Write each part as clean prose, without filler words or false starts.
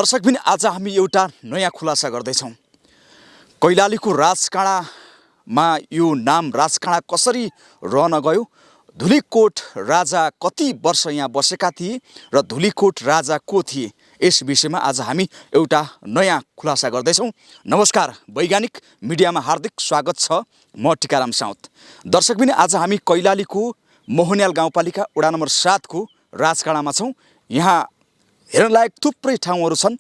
दर्शक पनि आज हामी एउटा नयाँ खुलासा गर्दैछौँ। कैलालीको राजकाँडामा यो नाम राजकाँडा कसरी रहन गयो, धुलीकोट राजा कति वर्ष यहाँ बसेका थिए र धुलीकोट राजा को थिए, यस विषयमा आज हामी एउटा नयाँ खुलासा गर्दैछौँ। नमस्कार, वैज्ञानिक मिडियामा हार्दिक स्वागत छ। म टिकाराम साउत। दर्शक पनि आज हामी कैलालीको मोहनियाल गाउँपालिका वडा नम्बर 7 को राजकाँडामा छौँ। यहाँ हेर्नलायक थुप्रै ठाउँहरू छन्।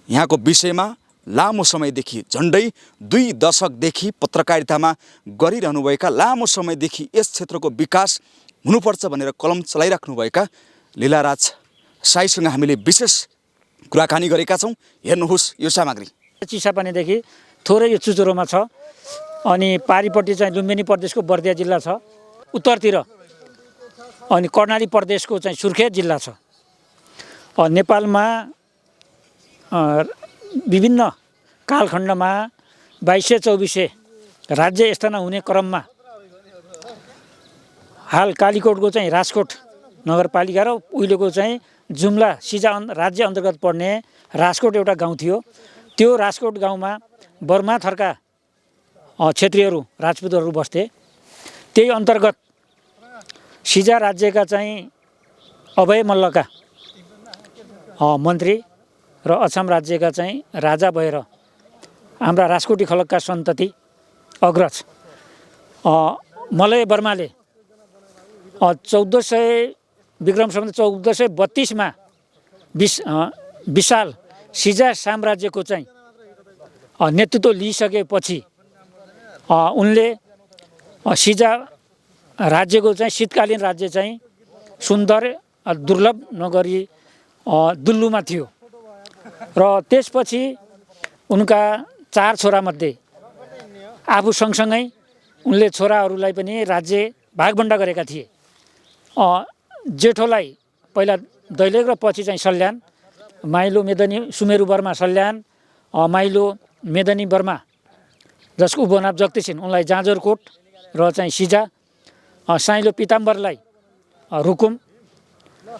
यहाँको विषयमा लामो समयदेखि झन्डै 2 दशकदेखि पत्रकारितामा गरिरहनुभएका, लामो समयदेखि यस क्षेत्रको विकास हुनुपर्छ भनेर कलम चलाइराख्नुभएका लीलाराज साईसँग हामीले विशेष कुराकानी गरेका छौँ। हेर्नुहोस् यो सामग्री। चिसापानीदेखि थोरै यो चुचुरोमा छ अनि पारिपट्टि चाहिँ लुम्बिनी प्रदेशको बर्दिया जिल्ला छ, उत्तरतिर अनि कर्णाली प्रदेशको चाहिँ सुर्खेत जिल्ला छ। नेपालमा विभिन्न कालखण्डमा 2224 राज्य स्थापना हुने क्रममा हाल कालीकोटको चाहिँ राजकोट नगरपालिका र उहिलेको चाहिँ जुम्ला सिजा राज्य अन्तर्गत पर्ने राजकोट एउटा गाउँ थियो। त्यो राजकोट गाउँमा बर्मा थरका क्षेत्रीयहरू राजपूतहरू बस्थे। त्यही अन्तर्गत सिजा राज्यका चाहिँ अभय मल्लका मन्त्री र असम राज्यका चाहिँ राजा भएर हाम्रा राजकोटी खलकका सन्तति अग्रज मलय बर्माले 1400 विक्रम सम्वत 1432 मा विशाल सिजा साम्राज्यको चाहिँ नेतृत्व लिइसकेपछि उनले सिजा राज्यको चाहिँ शीतकालीन राज्य चाहिँ सुन्दर दुर्लभ नगरी दुल्लुमा थियो र त्यसपछि उनका 4 छोरामध्ये आफू सँगसँगै उनले छोराहरूलाई पनि राज्य भागबण्डा गरेका थिए। जेठोलाई पहिला दैलेख र पछि चाहिँ सल्यान, माइलो मेदनी सुमेरु बर्मा सल्यान, माइलो मेदनी बर्मा जसको उपनाम जगती छिन् उनलाई जाजरकोट र चाहिँ सिजा, साइलो पिताम्बरलाई रुकुम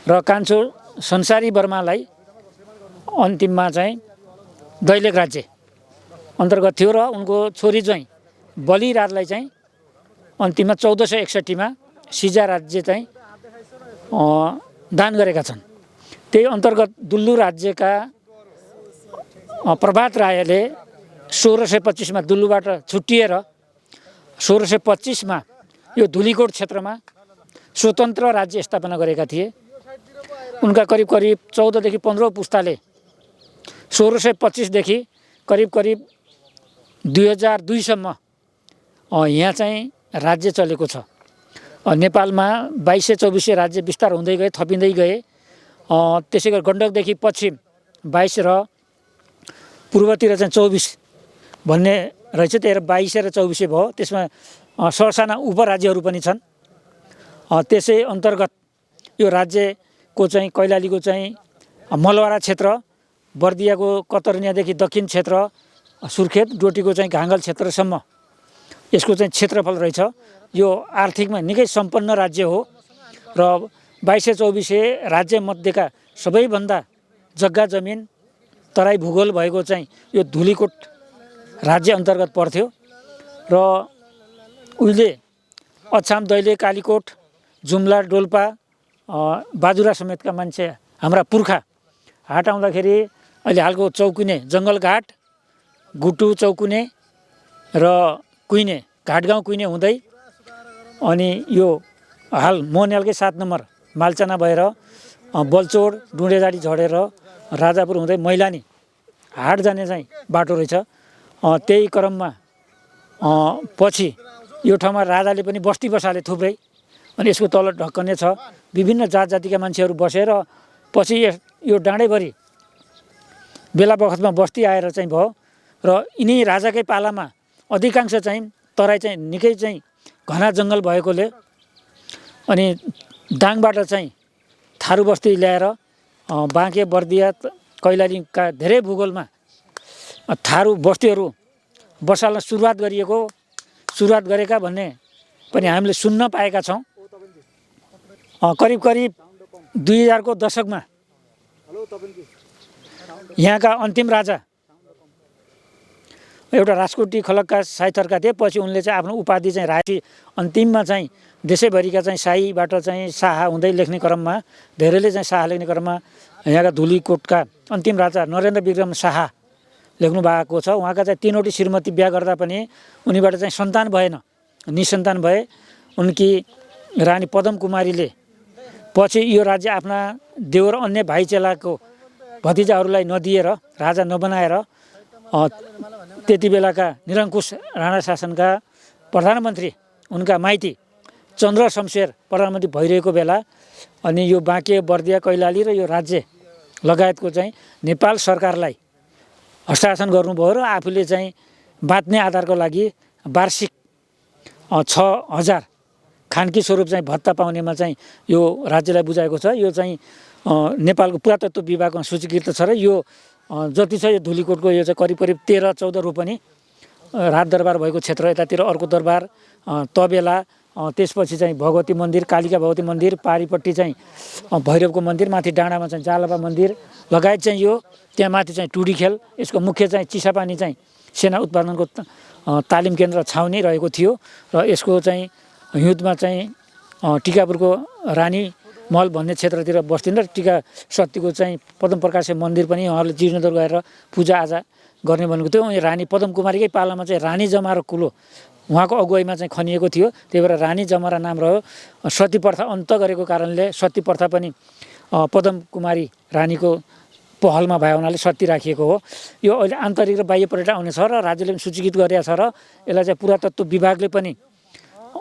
र कान्छो संसारी बर्मालाई अन्तिममा चाहिँ दैलेख राज्य अन्तर्गत थियो र उनको छोरी चाहिँ बलिराजलाई चाहिँ अन्तिममा 1461 मा सिजा राज्य चाहिँ दान गरेका छन्। त्यही अन्तर्गत दुल्लु राज्यका प्रभात रायले 1625 मा दुल्लुबाट छुट्टिएर 1625 मा यो धुलीकोट क्षेत्रमा स्वतन्त्र राज्य स्थापना गरेका थिए। उनका करिब 14 देखि 15 पुस्ताले 1625 देखि करिब 2002 सम्म यहाँ चाहिँ राज्य चलेको छ। नेपालमा 2224 राज्य विस्तार हुँदै गए, थपिँदै गए। त्यसै गरी गण्डकदेखि पश्चिम 22 र पूर्वतिर चाहिँ 24 भन्ने रहेछ। त्यही 22 र 24 भयो। त्यसमा सरसाना उपराज्यहरू पनि छन्। त्यसै अन्तर्गत यो राज्यको चाहिँ कैलालीको चाहिँ मलवारा क्षेत्र, बर्दियाको कतरनियादेखि दक्षिण क्षेत्र, सुर्खेत डोटीको चाहिँ घाङ्गल क्षेत्रसम्म यसको चाहिँ क्षेत्रफल रहेछ। यो आर्थिकमा निकै सम्पन्न राज्य हो र 2224 राज्यमध्येका सबैभन्दा जग्गा जमिन तराई भूगोल भएको चाहिँ यो धुलीकोट राज्य अन्तर्गत पर्थ्यो र उहिले अछाम, दैलेख, कालीकोट, जुम्ला, डोल्पा, बाजुरा समेतका मान्छे हाम्रा पुर्खा हाट आउँदाखेरि अहिले हालको चौकुने जङ्गलघाट, गुटु चौकुने र कुइने घाटगाउँ कुइने हुँदै अनि यो हाल मोहनियालकै 7 नम्बर मालचाना भएर बलचोड, डुँडेजाडी झरेर राजापुर हुँदै मैलानी हाट जाने चाहिँ बाटो रहेछ। त्यही क्रममा पछि यो ठाउँमा राजाले पनि बस्ती बसाले थुप्रै, अनि यसको तल ढक्कने छ। विभिन्न जात जातिका मान्छेहरू बसेर पछि यो डाँडैभरि बेला बखतमा बस्ती आएर चाहिँ भयो र यिनी राजाकै पालामा अधिकांश चाहिँ तराई चाहिँ निकै चाहिँ घना जङ्गल भएकोले अनि दाङबाट चाहिँ थारू बस्ती ल्याएर बाँके, बर्दिया, कैलालीका धेरै भूगोलमा थारू बस्तीहरू बसाल्न सुरुवात गरेका भन्ने पनि हामीले सुन्न पाएका छौँ। करिब 2000 को दशकमा यहाँका अन्तिम राजा एउटा राजकोटी खलकका साहित्यरका थिए। पछि उनले चाहिँ आफ्नो उपाधि चाहिँ राखी अन्तिममा चाहिँ देशैभरिका चाहिँ शाहीबाट चाहिँ शाह हुँदै लेख्ने क्रममा धेरैले चाहिँ शाह लेख्ने क्रममा यहाँका धुलीकोटका अन्तिम राजा नरेन्द्र विक्रम शाह लेख्नु भएको छ। उहाँका चाहिँ 3वटी श्रीमती बिहा गर्दा पनि उनीबाट चाहिँ सन्तान भएन, निसन्तान भए। उनकी रानी पदम कुमारीले पछि यो राज्य आफ्ना देवर अन्य भाइ चेलाको भतिजाहरूलाई नदिएर राजा नबनाएर त्यति बेलाका निरङ्कुश राणा शासनका प्रधानमन्त्री उनका माइती चन्द्र शमशेर प्रधानमन्त्री भइरहेको बेला अनि यो बाँके बर्दिया कैलाली र यो राज्य लगायतको चाहिँ नेपाल सरकारलाई हस्ताक्षर गर्नुभयो र आफूले चाहिँ बाँच्ने आधारको लागि वार्षिक 6000 खानकी स्वरूप चाहिँ भत्ता पाउनेमा चाहिँ यो राज्यलाई बुझाएको छ। यो चाहिँ नेपालको पुरातत्व विभागमा सूचीकृत छ र यो जति छ यो धुलीकोटको यो चाहिँ करिब 13-14 रोपनी राजदरबार भएको क्षेत्र, यतातिर अर्को दरबार तबेला, त्यसपछि चाहिँ भगवती मन्दिर, कालिका भगवती मन्दिर, पारिपट्टि चाहिँ भैरवको मन्दिर, माथि डाँडामा चाहिँ जालपा मन्दिर लगायत चाहिँ यो त्यहाँ माथि चाहिँ टुडी खेल, यसको मुख्य चाहिँ चिसापानी चाहिँ सेना उत्पादनको तालिम केन्द्र छाउनी रहेको थियो र यसको चाहिँ हिउँदमा चाहिँ टिकापुरको रानी महल भन्ने क्षेत्रतिर बस्थिन् र टिका सत्यको चाहिँ पदम प्रकाश मन्दिर पनि उहाँहरूले जीर्णोद्धार गरेर पूजाआजा गर्ने भनेको थियो। रानी पदम कुमारीकै पालामा चाहिँ रानी जमारा कुलो उहाँको अगुवाईमा चाहिँ खनिएको थियो, त्यही भएर रानी जमारा नाम रह्यो। सती प्रथा अन्त गरेको कारणले सती प्रथा पनि पदम कुमारी रानीको पहलमा भए हुनाले सती राखिएको हो। यो अहिले आन्तरिक र बाह्य पर्यटन आउने छ र राज्यले पनि सूचीकृत गरेको छ र यसलाई चाहिँ पुरातत्व विभागले पनि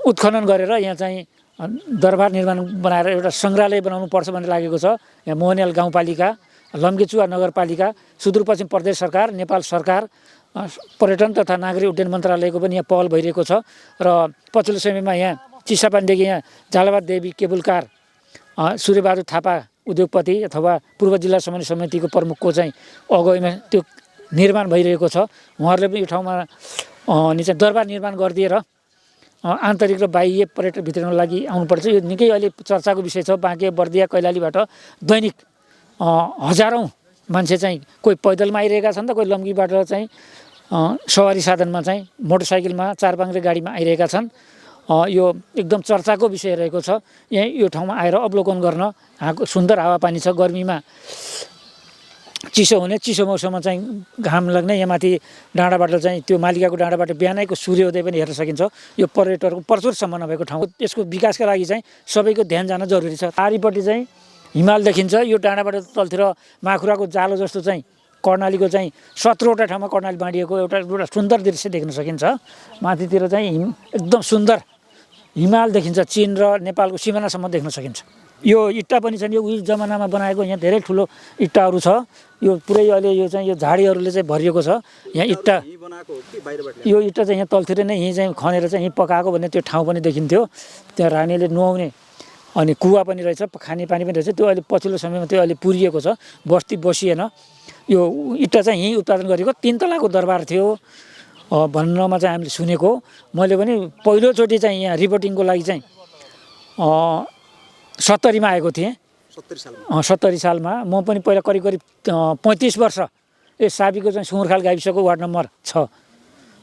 उत्खनन गरेर यहाँ चाहिँ दरबार निर्माण बनाएर एउटा सङ्ग्रहालय बनाउनु पर्छ भन्ने लागेको छ। यहाँ मोहनियाल गाउँपालिका, लम्केचुवा नगरपालिका, सुदूरपश्चिम प्रदेश सरकार, नेपाल सरकार, पर्यटन तथा नागरिक उड्डयन मन्त्रालयको पनि यहाँ पहल भइरहेको छ र पछिल्लो समयमा यहाँ चिसापानीदेखि यहाँ झालबाद देवी केबुल कार, सूर्यबहादुर थापा उद्योगपति अथवा पूर्व जिल्ला समन्वय समितिको प्रमुखको चाहिँ अगुवाईमा त्यो निर्माण भइरहेको छ। उहाँहरूले पनि यो ठाउँमा अनि चाहिँ दरबार निर्माण गरिदिएर आन्तरिक र बाह्य पर्यटक भित्रको लागि आउनुपर्छ। यो निकै अहिले चर्चाको विषय छ। बाँके बर्दिया कैलालीबाट दैनिक हजारौँ मान्छे चाहिँ कोही पैदलमा आइरहेका छन् त कोही लम्कीबाट चाहिँ सवारी साधनमा चाहिँ मोटरसाइकलमा, चारपाङ्ग्रे गाडीमा आइरहेका छन्। यो एकदम चर्चाको विषय रहेको छ। यहाँ यो ठाउँमा आएर अवलोकन गर्न सुन्दर हावापानी छ। गर्मीमा चिसो हुने, चिसो मौसममा चाहिँ घाम लाग्ने, यहाँ माथि डाँडाबाट चाहिँ त्यो मालिकाको डाँडाबाट बिहानैको सूर्योदय पनि हेर्न सकिन्छ। यो पर्यटकको प्रचुर सम्भावना भएको ठाउँ। यसको विकासका लागि चाहिँ सबैको ध्यान जान जरुरी छ। पारिपट्टि चाहिँ हिमाल देखिन्छ। यो डाँडाबाट तलतिर माखुराको जालो जस्तो चाहिँ कर्णालीको चाहिँ 17वटा ठाउँमा कर्णाली बाँडिएको एउटा सुन्दर दृश्य देख्न सकिन्छ। माथितिर चाहिँ एकदम सुन्दर हिमाल देखिन्छ। चीन र नेपालको सिमानासम्म देख्न सकिन्छ। यो इट्टा पनि छन्। यो उही जमानामा बनाएको यहाँ धेरै ठुलो इट्टाहरू छ। यो पुरै अहिले यो चाहिँ यो झाडीहरूले चाहिँ भरिएको छ। यहाँ इट्टा यो इट्टा चाहिँ यहाँ तलतिर नै यहीँ चाहिँ खनेर चाहिँ यहीँ पकाएको भन्ने त्यो ठाउँ पनि देखिन्थ्यो। त्यहाँ रानीले नुहाउने अनि कुवा पनि रहेछ, खानेपानी पनि रहेछ। त्यो अहिले पछिल्लो समयमा त्यो अहिले पुरिएको छ, बस्ती बसिएन। यो इट्टा चाहिँ यहीँ उत्पादन गरेको 3 तलाको दरबार थियो भन्नमा चाहिँ हामीले सुनेको। मैले पनि पहिलोचोटि चाहिँ यहाँ रिपोर्टिङको लागि चाहिँ 70मा आएको थिएँ। 70 सालमा म पनि पहिला करिब 35 वर्ष यस साबीको चाहिँ सुँगुरखाल गाविसको वार्ड नम्बर 6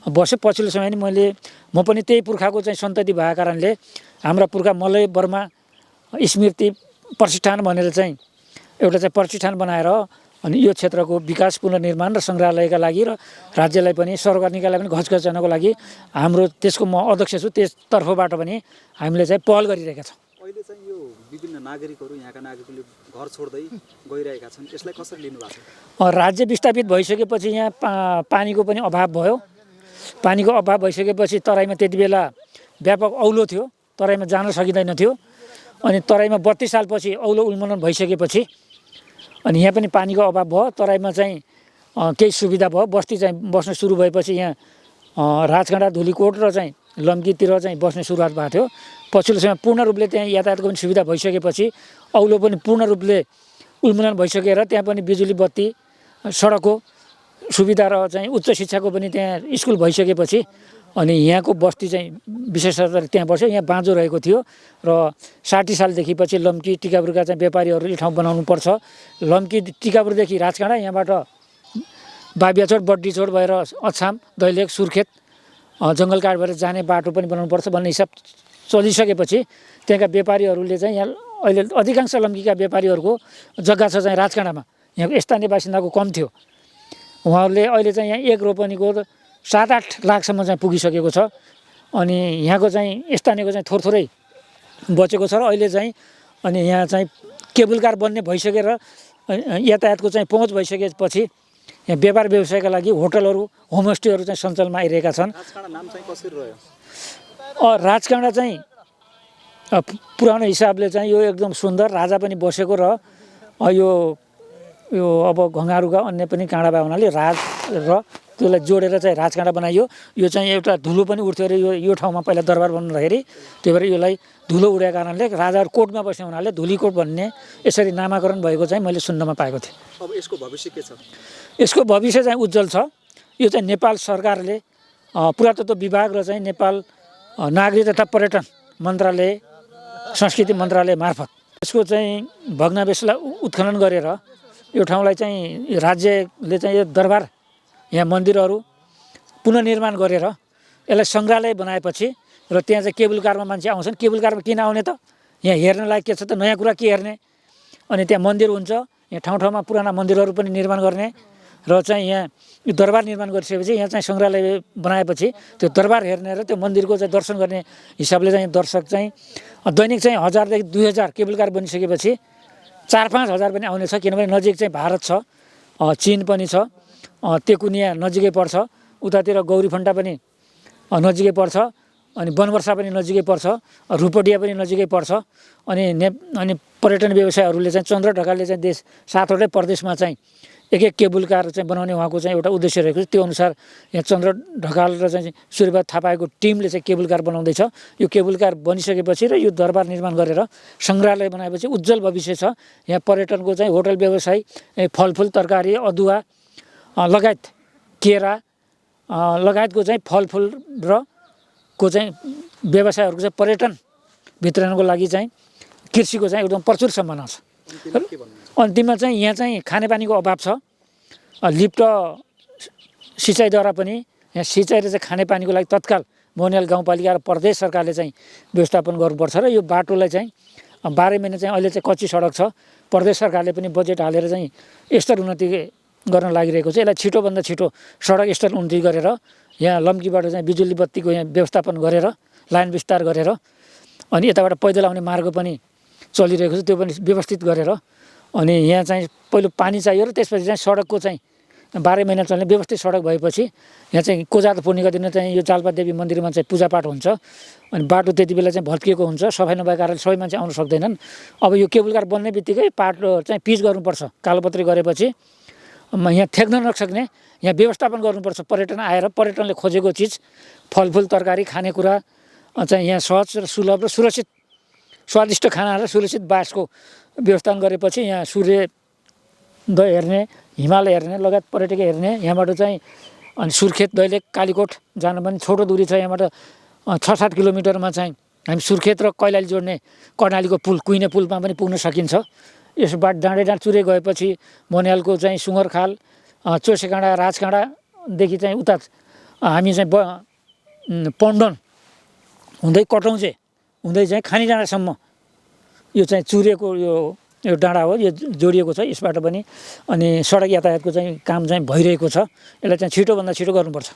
बसे। पछिल्लो समय नि म पनि त्यही पुर्खाको चाहिँ सन्तति भएको कारणले हाम्रा पुर्खा मलय वर्मा स्मृति प्रतिष्ठान भनेर चाहिँ एउटा चाहिँ प्रतिष्ठान बनाएर अनि यो क्षेत्रको विकास पुनर्निर्माण र सङ्ग्रहालयका लागि र राज्यलाई पनि सरकार निकायलाई पनि घचघचाउनको लागि हाम्रो त्यसको म अध्यक्ष छु। त्यसतर्फबाट पनि हामीले चाहिँ पहल गरिरहेका छौँ। अहिले चाहिँ यो विभिन्न नागरिकहरू यहाँका नागरिकले घर छोड्दै गइरहेका छन्, यसलाई कसरी लिनु भएको छ? राज्य विस्थापित भइसकेपछि यहाँ पानीको पनि अभाव भयो। पानीको अभाव भइसकेपछि तराईमा त्यति बेला व्यापक औलो थियो, तराईमा जान सकिँदैन थियो। अनि तराईमा 32 सालपछि औलो उन्मूलन भइसकेपछि अनि यहाँ पनि पानीको अभाव भयो। तराईमा चाहिँ केही सुविधा भयो। बस्ती चाहिँ बस्न सुरु भएपछि यहाँ राजकाँडा, धुलीकोट र चाहिँ लम्कीतिर चाहिँ बस्ने सुरुवात भएको थियो। पछिल्लो समय पूर्ण रूपले त्यहाँ यातायातको पनि सुविधा भइसकेपछि औलो पनि पूर्ण रूपले उन्मूलन भइसकेर त्यहाँ पनि बिजुली बत्ती, सडकको सुविधा र चाहिँ उच्च शिक्षाको पनि त्यहाँ स्कुल भइसकेपछि अनि यहाँको बस्ती चाहिँ विशेषतः त्यहाँ बस्यो। यहाँ बाँझो रहेको थियो र 60 सालदेखि पछि लम्की टिकापुरका चाहिँ व्यापारीहरूले ठाउँ बनाउनु पर्छ। लम्की टिकापुरदेखि राजकाँडा, यहाँबाट बाबियाचोट बड्डीचोट भएर अछाम दैलेख सुर्खेत जङ्गलकाट भएर जाने बाटो पनि बनाउनुपर्छ भन्ने हिसाब चलिसकेपछि त्यहाँका व्यापारीहरूले चाहिँ यहाँ अहिले अधिकांश लम्कीका व्यापारीहरूको जग्गा छ चाहिँ राजकाँडामा। यहाँको स्थानीय बासिन्दाको कम थियो। उहाँहरूले अहिले चाहिँ यहाँ एक रोपनीको 7-8 लाखसम्म चाहिँ पुगिसकेको छ। अनि यहाँको चाहिँ स्थानीयको चाहिँ थोरै बचेको छ र अहिले चाहिँ अनि यहाँ चाहिँ केबल कार बन्ने भइसकेर यातायातको चाहिँ पहुँच भइसकेपछि यहाँ व्यापार व्यवसायका लागि होटलहरू होमस्टेहरू चाहिँ सञ्चालनमा आइरहेका छन्। नाम चाहिँ कसरी रह्यो? राजकाँडा चाहिँ पुरानो हिसाबले चाहिँ यो एकदम सुन्दर राजा पनि बसेको र यो अब घङ्गारुका अन्य पनि काँडा भए हुनाले राज र त्यसलाई जोडेर चाहिँ राजकाँडा बनाइयो। यो चाहिँ एउटा धुलो पनि उठ्थ्यो अरे यो ठाउँमा पहिला दरबार बन्दाखेरि, त्यही भएर यसलाई धुलो उडेको कारणले राजाहरू कोटमा बस्ने हुनाले धुलीकोट भन्ने यसरी नामाकरण भएको चाहिँ मैले सुन्नमा पाएको थिएँ। अब यसको भविष्य के छ? यसको भविष्य चाहिँ उज्जवल छ। यो चाहिँ नेपाल सरकारले पुरातत्व विभाग र चाहिँ नेपाल नागरिक तथा पर्यटन मन्त्रालय संस्कृति मन्त्रालय मार्फत यसको चाहिँ भग्नावशेषलाई उत्खनन गरेर यो ठाउँलाई चाहिँ राज्यले चाहिँ यो दरबार यहाँ मन्दिरहरू पुनर्निर्माण गरेर यसलाई सङ्ग्रहालय बनाएपछि र त्यहाँ चाहिँ केबल कारमा मान्छे आउँछन्। केबल कारमा किन आउने त? यहाँ हेर्न लायक के छ त? नयाँ कुरा के हेर्ने? अनि त्यहाँ मन्दिर हुन्छ। यहाँ ठाउँ ठाउँमा पुराना मन्दिरहरू पनि निर्माण गर्ने र चाहिँ यहाँ यो दरबार निर्माण गरिसकेपछि यहाँ चाहिँ सङ्ग्रहालय बनाएपछि त्यो दरबार हेर्ने र त्यो मन्दिरको चाहिँ दर्शन गर्ने हिसाबले चाहिँ दर्शक चाहिँ दैनिक चाहिँ 1000 देखि 2000 केबल कार बनिसकेपछि 4-5 हजार पनि आउने छ। किनभने नजिक चाहिँ भारत छ, चीन पनि छ, तेकुनिया नजिकै पर्छ, उतातिर गौरीफन्टा पनि नजिकै पर्छ, अनि बनवर्षा पनि नजिकै पर्छ, रूपडिया पनि नजिकै पर्छ। अनि पर्यटन व्यवसायहरूले चाहिँ चन्द्र ढकालले चाहिँ देश 7वटै प्रदेशमा चाहिँ एक केबल कार चाहिँ बनाउने उहाँको चाहिँ एउटा उद्देश्य रहेको छ। त्यो अनुसार यहाँ चन्द्र ढकाल र चाहिँ सूर्यबहादुर थापाको टिमले चाहिँ केबल कार बनाउँदैछ। यो केबल कार बनिसकेपछि र यो दरबार निर्माण गरेर सङ्ग्रहालय बनाएपछि उज्जवल भविष्य छ। यहाँ पर्यटनको चाहिँ होटल व्यवसाय, फलफुल तरकारी अदुवा लगायत केरा लगायतको चाहिँ फलफुल र को चाहिँ व्यवसायहरूको चाहिँ पर्यटन वितरणको लागि चाहिँ कृषिको चाहिँ एकदम प्रचुर सम्भावना छ। अन्तिममा चाहिँ यहाँ चाहिँ खानेपानीको अभाव छ। लिफ्ट सिँचाइद्वारा पनि यहाँ सिँचाइ र चाहिँ खानेपानीको लागि तत्काल मोहनियाल गाउँपालिका र प्रदेश सरकारले चाहिँ व्यवस्थापन गर्नुपर्छ र यो बाटोलाई चाहिँ 12 महिना चाहिँ अहिले चाहिँ कच्ची सडक छ। प्रदेश सरकारले पनि बजेट हालेर चाहिँ स्तर उन्नति गर्न लागिरहेको छ। यसलाई छिटोभन्दा छिटो सडक स्तर उन्नति गरेर यहाँ लम्कीबाट चाहिँ बिजुली बत्तीको यहाँ व्यवस्थापन गरेर लाइन विस्तार गरेर अनि यताबाट पैदल आउने मार्ग पनि चलिरहेको छ, त्यो पनि व्यवस्थित गरेर अनि यहाँ चाहिँ पहिलो पानी चाहियो र त्यसपछि चाहिँ सडकको चाहिँ 12 महिना चल्ने व्यवस्थित सडक भएपछि यहाँ चाहिँ कोजात पूर्णिका दिन चाहिँ यो जाल्पा देवी मन्दिरमा चाहिँ पूजापाठ हुन्छ। अनि बाटो त्यति बेला चाहिँ भत्किएको हुन्छ, सफाइ नभएको कारणले सबै मान्छे आउन सक्दैनन्। अब यो केबल कार बन्ने बित्तिकै बाटो चाहिँ पिच गर्नुपर्छ। कालोपत्री गरेपछि यहाँ थ्याक्न नसक्ने यहाँ व्यवस्थापन गर्नुपर्छ। पर्यटन आएर पर्यटनले खोजेको चिज फलफुल तरकारी खानेकुरा चाहिँ यहाँ सहज र सुलभ र सुरक्षित स्वादिष्ट खाना र सुरक्षित बासको व्यवस्थापन गरेपछि यहाँ सूर्योदय हेर्ने, हिमालय हेर्ने लगायत पर्यटक हेर्ने यहाँबाट चाहिँ अनि सुर्खेत दैलेख कालीकोट जान पनि छोटो दूरी छ। यहाँबाट 6-7 किलोमिटरमा चाहिँ हामी सुर्खेत र कैलाली जोड्ने कर्णालीको पुल कुइने पुलमा पनि पुग्न सकिन्छ। यसबाट डाँडे डाँड चुरे गएपछि मोहनियालको चाहिँ सुँगरखाल चोसेकाँडा राजकाँडादेखि चाहिँ उता हामी चाहिँ पन्डन हुँदै कटौँजे हुँदै चाहिँ खानी डाँडासम्म यो चाहिँ चुरेको यो डाँडा हो, यो जोडिएको छ यसबाट पनि। अनि सडक यातायातको चाहिँ काम चाहिँ भइरहेको छ। यसलाई चाहिँ छिटोभन्दा छिटो गर्नुपर्छ।